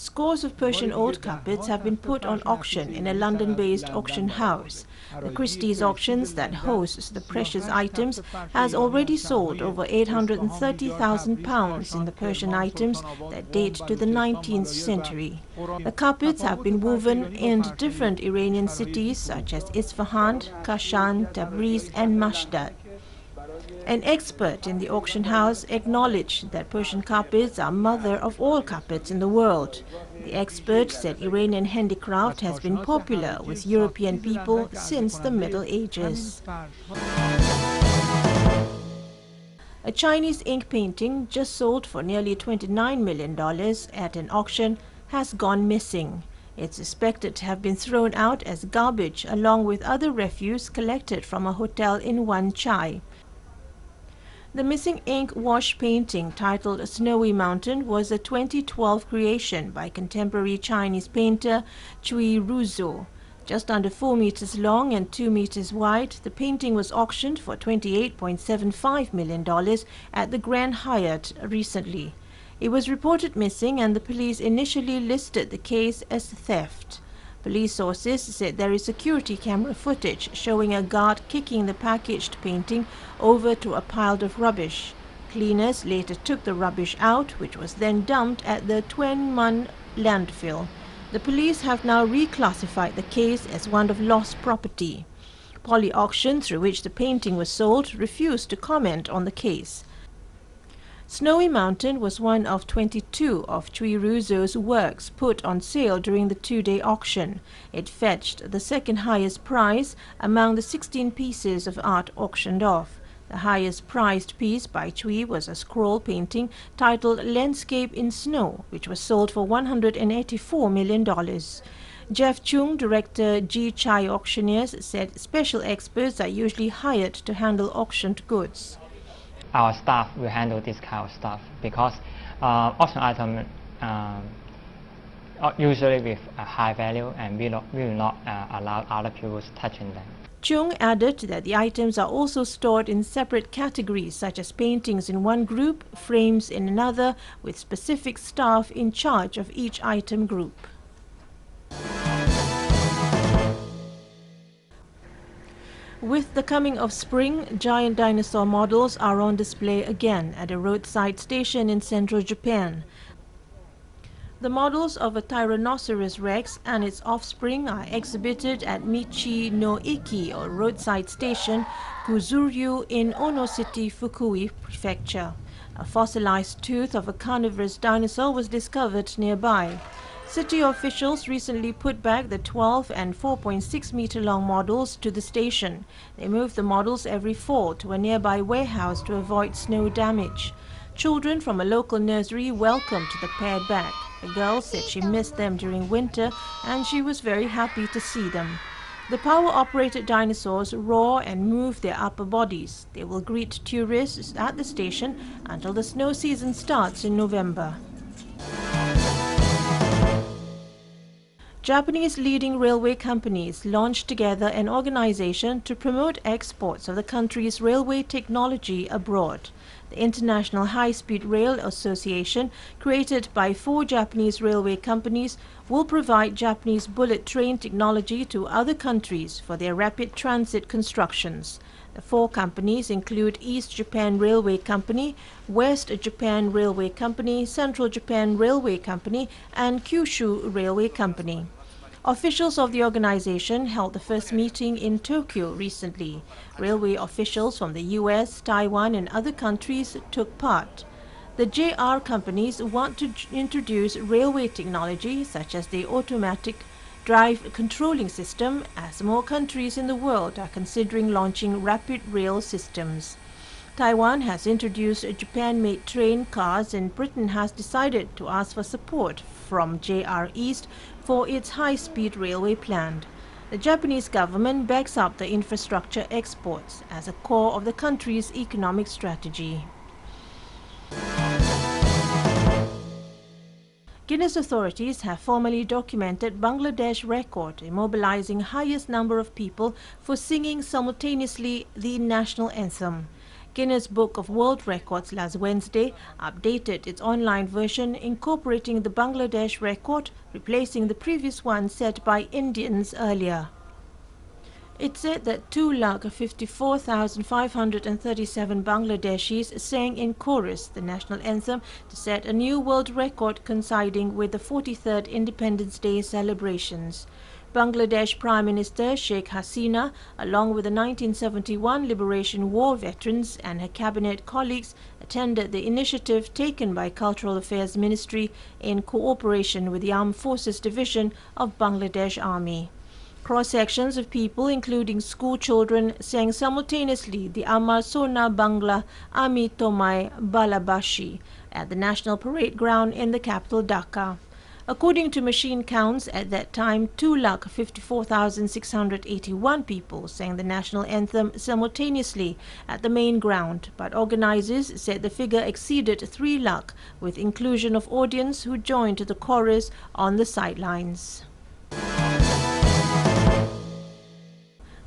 Scores of Persian old carpets have been put on auction in a London-based auction house. The Christie's Auctions, that hosts the precious items, has already sold over £830,000 in the Persian items that date to the 19th century. The carpets have been woven in different Iranian cities such as Isfahan, Kashan, Tabriz and Mashdad. An expert in the auction house acknowledged that Persian carpets are mother of all carpets in the world. The expert said Iranian handicraft has been popular with European people since the Middle Ages. A Chinese ink painting just sold for nearly $29 million at an auction has gone missing. It's suspected to have been thrown out as garbage along with other refuse collected from a hotel in Wan Chai. The missing ink wash painting titled Snowy Mountain was a 2012 creation by contemporary Chinese painter Cui Ruzo. Just under 4 meters long and 2 meters wide, the painting was auctioned for $28.75 million at the Grand Hyatt recently. It was reported missing and the police initially listed the case as theft. Police sources said there is security camera footage showing a guard kicking the packaged painting over to a pile of rubbish. Cleaners later took the rubbish out, which was then dumped at the Tuen Mun landfill. The police have now reclassified the case as one of lost property. Poly Auction, through which the painting was sold, refused to comment on the case. Snowy Mountain was one of 22 of Cui Ruzo's works put on sale during the two-day auction. It fetched the second highest price among the 16 pieces of art auctioned off. The highest priced piece by Cui was a scroll painting titled Landscape in Snow, which was sold for $184 million. Jeff Chung, director G Chai Auctioneers, said special experts are usually hired to handle auctioned goods. Our staff will handle this kind of stuff because auction items usually with a high value, and we will not allow other people touching them. Chung added that the items are also stored in separate categories such as paintings in one group, frames in another, with specific staff in charge of each item group. With the coming of spring, giant dinosaur models are on display again at a roadside station in central Japan. The models of a Tyrannosaurus rex and its offspring are exhibited at Michi no Iki, or roadside station, Kuzuryu in Ono City, Fukui Prefecture. A fossilized tooth of a carnivorous dinosaur was discovered nearby. City officials recently put back the 12 and 4.6 meter long models to the station. They move the models every fall to a nearby warehouse to avoid snow damage. Children from a local nursery welcomed the pair back. The girl said she missed them during winter and she was very happy to see them. The power-operated dinosaurs roar and move their upper bodies. They will greet tourists at the station until the snow season starts in November. Japanese leading railway companies launched together an organization to promote exports of the country's railway technology abroad. The International High-Speed Rail Association, created by 4 Japanese railway companies, will provide Japanese bullet train technology to other countries for their rapid transit constructions. The 4 companies include East Japan Railway Company, West Japan Railway Company, Central Japan Railway Company, and Kyushu Railway Company. Officials of the organization held the first meeting in Tokyo recently. Railway officials from the US, Taiwan, and other countries took part. The JR companies want to introduce railway technology such as the automatic drive controlling system, as more countries in the world are considering launching rapid rail systems. Taiwan has introduced Japan-made train cars, and Britain has decided to ask for support from JR East for its high-speed railway plan. The Japanese government backs up the infrastructure exports as a core of the country's economic strategy. Guinness authorities have formally documented Bangladesh's record in mobilizing highest number of people for singing simultaneously the national anthem. Guinness Book of World Records last Wednesday updated its online version incorporating the Bangladesh record, replacing the previous one set by Indians earlier. It said that 2,54,537 Bangladeshis sang in chorus the national anthem to set a new world record coinciding with the 43rd Independence Day celebrations. Bangladesh Prime Minister Sheikh Hasina, along with the 1971 Liberation War veterans and her cabinet colleagues, attended the initiative taken by Cultural Affairs Ministry in cooperation with the Armed Forces Division of Bangladesh Army. Cross-sections of people, including school children, sang simultaneously the Amar Sona Bangla Ami Tomai Balabashi at the National Parade Ground in the capital Dhaka. According to machine counts, at that time, 2,54,681 people sang the national anthem simultaneously at the main ground, but organizers said the figure exceeded 3 lakh, with inclusion of audience who joined the chorus on the sidelines.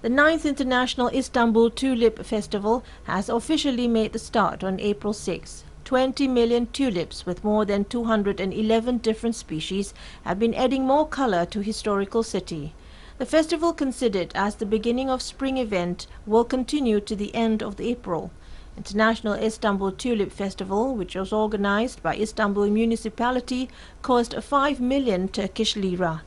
The 9th International Istanbul Tulip Festival has officially made the start on April 6. 20 million tulips with more than 211 different species have been adding more color to historical city. The festival, considered as the beginning of spring event, will continue to the end of April. International Istanbul Tulip Festival, which was organized by Istanbul municipality, cost 5 million Turkish lira.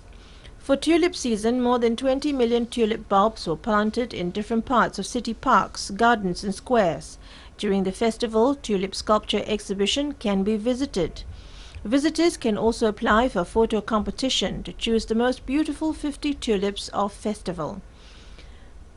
For tulip season, more than 20 million tulip bulbs were planted in different parts of city parks, gardens and squares. During the festival, tulip sculpture exhibition can be visited. Visitors can also apply for a photo competition to choose the most beautiful 50 tulips of festival.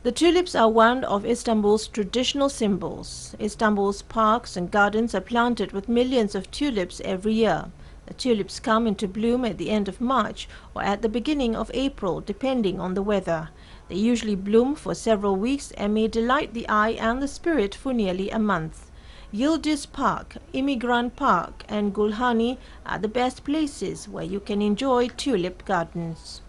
The tulips are one of Istanbul's traditional symbols. Istanbul's parks and gardens are planted with millions of tulips every year. The tulips come into bloom at the end of March or at the beginning of April, depending on the weather. They usually bloom for several weeks and may delight the eye and the spirit for nearly a month. Yildiz Park, Immigrant Park and Gulhani are the best places where you can enjoy tulip gardens.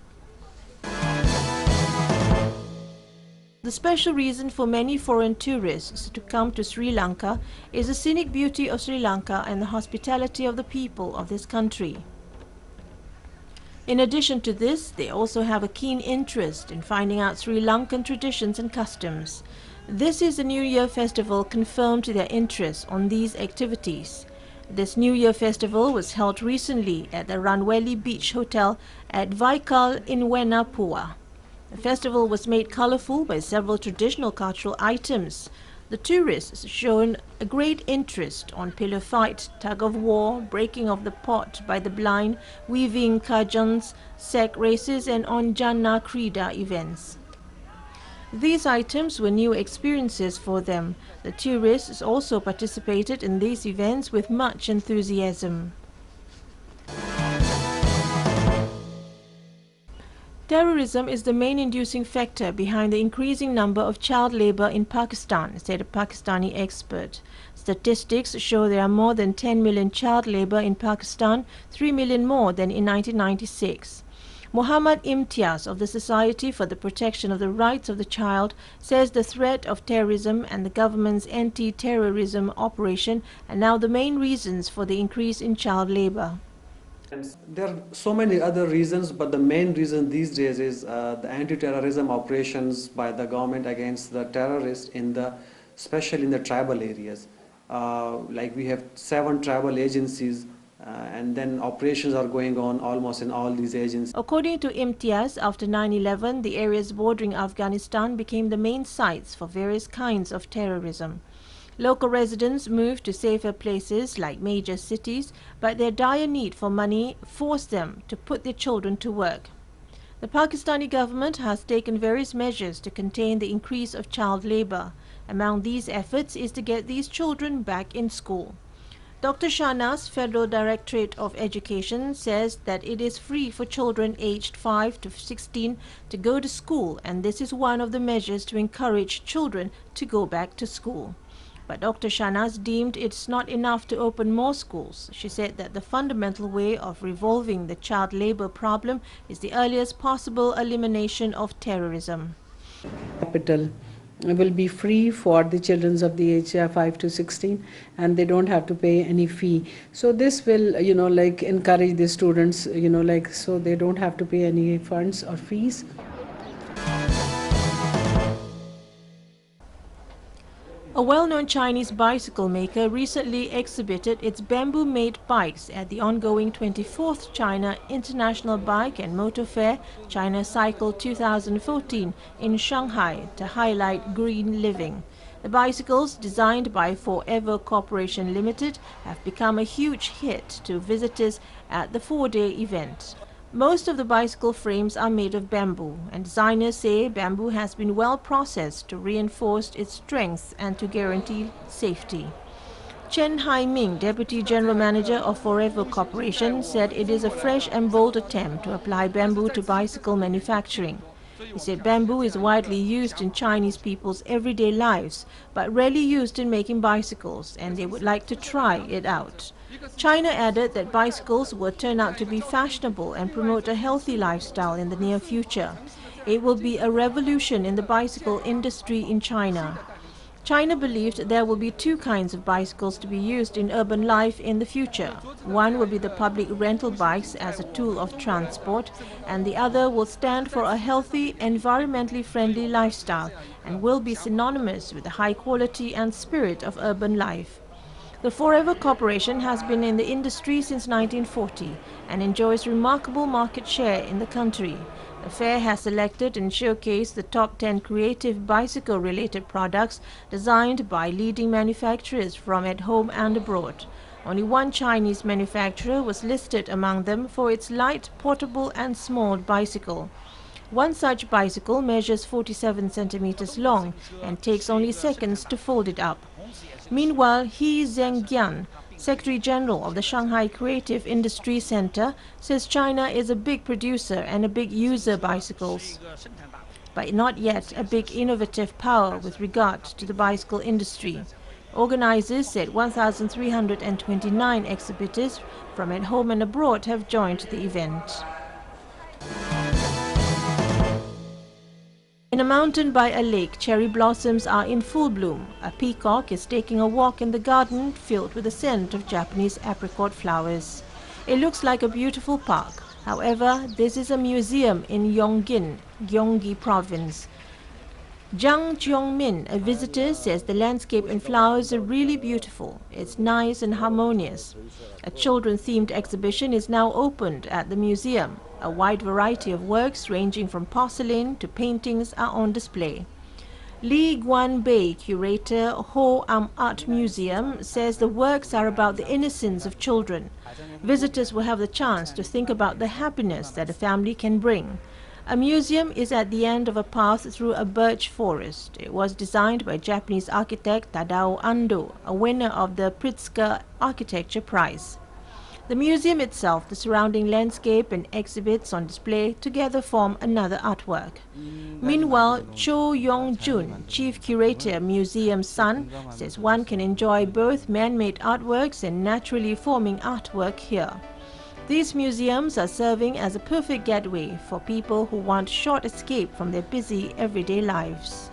The special reason for many foreign tourists to come to Sri Lanka is the scenic beauty of Sri Lanka and the hospitality of the people of this country. In addition to this, they also have a keen interest in finding out Sri Lankan traditions and customs. This is the New Year Festival confirmed their interest on these activities. This New Year Festival was held recently at the Ranweli Beach Hotel at Vaikal in Wenapua. The festival was made colorful by several traditional cultural items. The tourists shown a great interest on pillow fight, tug-of-war, breaking of the pot by the blind, weaving kajans, sack races and on Janna Krida events. These items were new experiences for them. The tourists also participated in these events with much enthusiasm. Terrorism is the main inducing factor behind the increasing number of child labor in Pakistan, said a Pakistani expert. Statistics show there are more than 10 million child labor in Pakistan, 3 million more than in 1996. Muhammad Imtiaz of the Society for the Protection of the Rights of the Child says the threat of terrorism and the government's anti-terrorism operation are now the main reasons for the increase in child labor. There are so many other reasons, but the main reason these days is the anti-terrorism operations by the government against the terrorists, especially in the tribal areas. Like we have 7 tribal agencies, and then operations are going on almost in all these agencies. According to Imtiaz, after 9/11, the areas bordering Afghanistan became the main sites for various kinds of terrorism. Local residents moved to safer places like major cities, but their dire need for money forced them to put their children to work. The Pakistani government has taken various measures to contain the increase of child labor. Among these efforts is to get these children back in school. Dr. Shahnas, Federal Directorate of Education, says that it is free for children aged 5 to 16 to go to school, and this is one of the measures to encourage children to go back to school. But Dr. Shahnas deemed it's not enough to open more schools. She said that the fundamental way of resolving the child labor problem is the earliest possible elimination of terrorism. Capital will be free for the children of the age 5 to 16, and they don't have to pay any fee. So this will like encourage the students, like, so they don't have to pay any funds or fees. A well-known Chinese bicycle maker recently exhibited its bamboo-made bikes at the ongoing 24th China International Bike and Motor Fair, China Cycle 2014 in Shanghai to highlight green living. The bicycles, designed by Forever Corporation Limited, have become a huge hit to visitors at the 4-day event. Most of the bicycle frames are made of bamboo, and designers say bamboo has been well processed to reinforce its strength and to guarantee safety. Chen Hai-ming, Deputy General Manager of Forever Corporation, said it is a fresh and bold attempt to apply bamboo to bicycle manufacturing. He said bamboo is widely used in Chinese people's everyday lives, but rarely used in making bicycles, and they would like to try it out. China added that bicycles will turn out to be fashionable and promote a healthy lifestyle in the near future. It will be a revolution in the bicycle industry in China. China believed there will be two kinds of bicycles to be used in urban life in the future. One will be the public rental bikes as a tool of transport, and the other will stand for a healthy, environmentally friendly lifestyle and will be synonymous with the high quality and spirit of urban life. The Forever Corporation has been in the industry since 1940 and enjoys remarkable market share in the country. The fair has selected and showcased the top 10 creative bicycle-related products designed by leading manufacturers from at home and abroad. Only one Chinese manufacturer was listed among them for its light, portable and small bicycle. One such bicycle measures 47 centimeters long and takes only seconds to fold it up. Meanwhile, He Zhengyan, Secretary General of the Shanghai Creative Industry Center, says China is a big producer and a big user of bicycles, but not yet a big innovative power with regard to the bicycle industry. Organizers said 1,329 exhibitors from at home and abroad have joined the event. In a mountain by a lake, cherry blossoms are in full bloom. A peacock is taking a walk in the garden filled with the scent of Japanese apricot flowers. It looks like a beautiful park. However, this is a museum in Yongin, Gyeonggi Province. Zhang Jiongmin, a visitor, says the landscape and flowers are really beautiful. It's nice and harmonious. A children-themed exhibition is now opened at the museum. A wide variety of works ranging from porcelain to paintings are on display. Li Guanbei, curator, Ho Am Art Museum, says the works are about the innocence of children. Visitors will have the chance to think about the happiness that a family can bring. A museum is at the end of a path through a birch forest. It was designed by Japanese architect Tadao Ando, a winner of the Pritzker Architecture Prize. The museum itself, the surrounding landscape and exhibits on display together form another artwork. Meanwhile, Cho Yong-jun, chief curator Museum Sun, says one can enjoy both man-made artworks and naturally forming artwork here. These museums are serving as a perfect getaway for people who want short escape from their busy everyday lives.